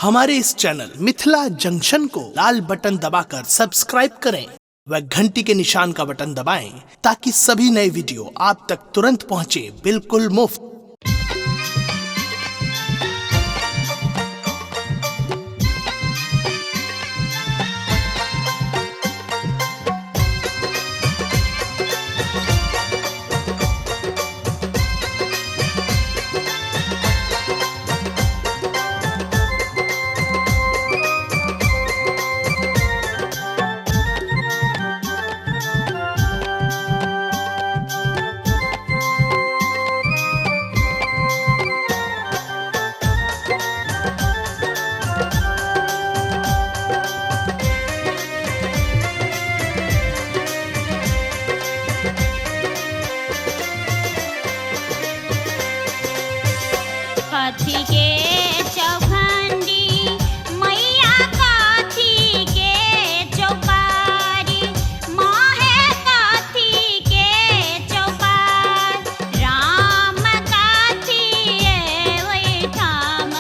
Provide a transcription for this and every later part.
हमारे इस channel Mithila junction को लाल button दबाकर सब्सक्राइब करें व घंटी के निशान का बटन दबाएं ताकि सभी नए वीडियो आप तक तुरंत पहुंचे बिल्कुल मुफ्त। कथी के चौखंडी मैया कथी के चौपारी माहे कथी के चौपार राम कथी ओहिठाम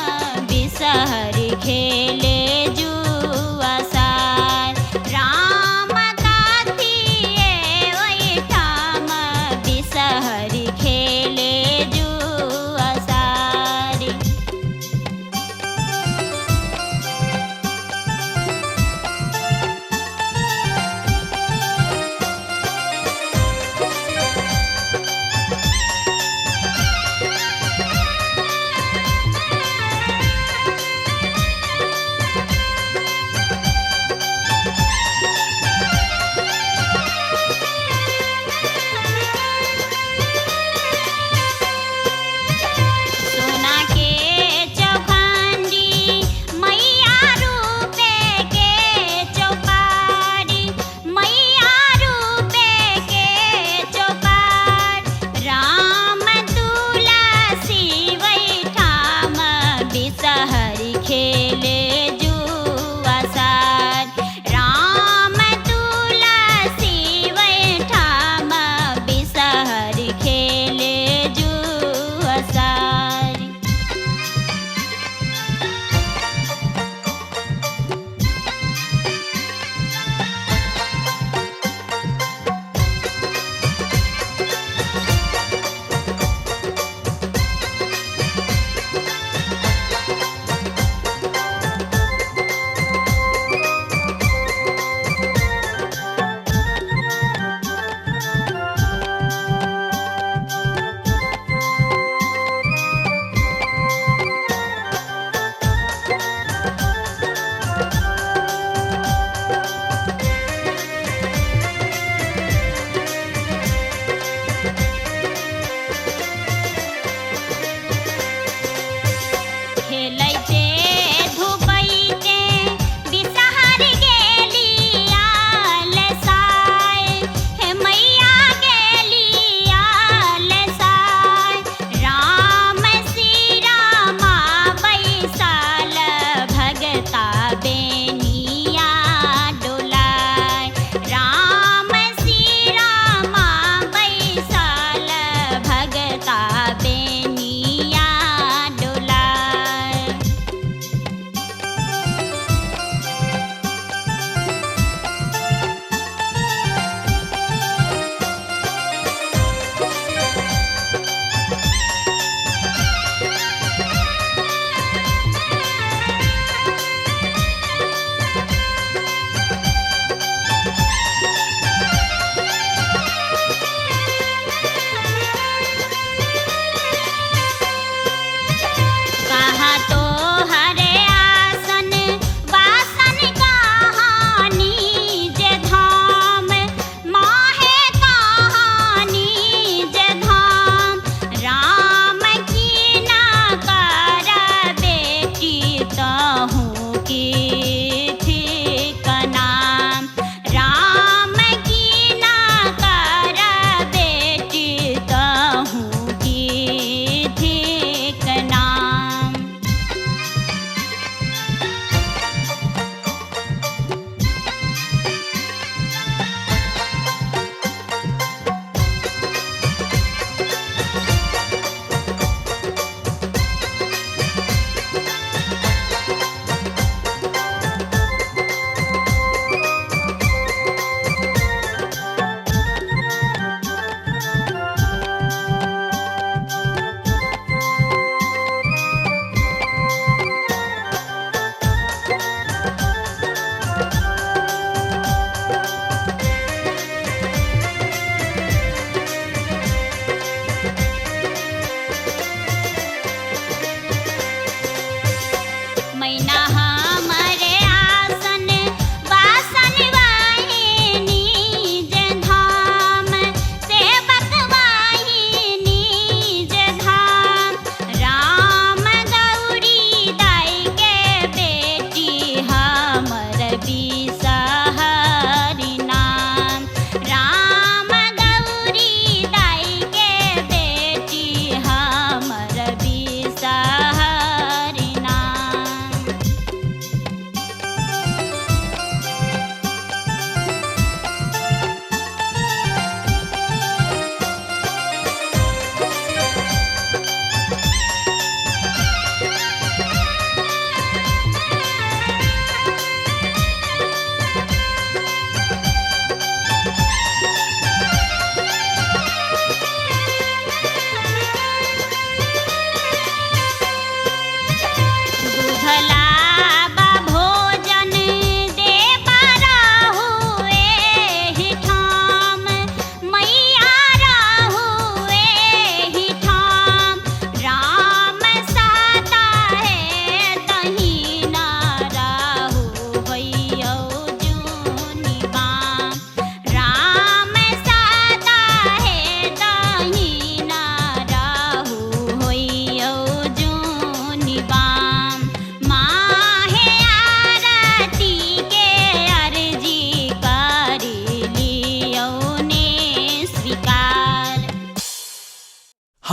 बिसहरि खेले जुआ सार राम कथी ओहिठाम बिसहरि खेले जुआ सारी। सोना के चौखंडी मैया रूपे के चौपारी मैया रूपे के चौपार राम तुलसी वैठाम बिसहरि खेले जुआ सार राम तुलसी वैठाम बिसहरि खेले जुआ सारी।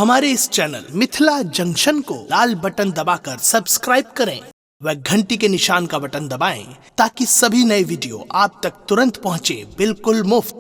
हमारे इस चैनल मिथिला जंक्शन को लाल बटन दबाकर सब्सक्राइब करें व घंटी के निशान का बटन दबाएं ताकि सभी नए वीडियो आप तक तुरंत पहुंचे बिल्कुल मुफ्त।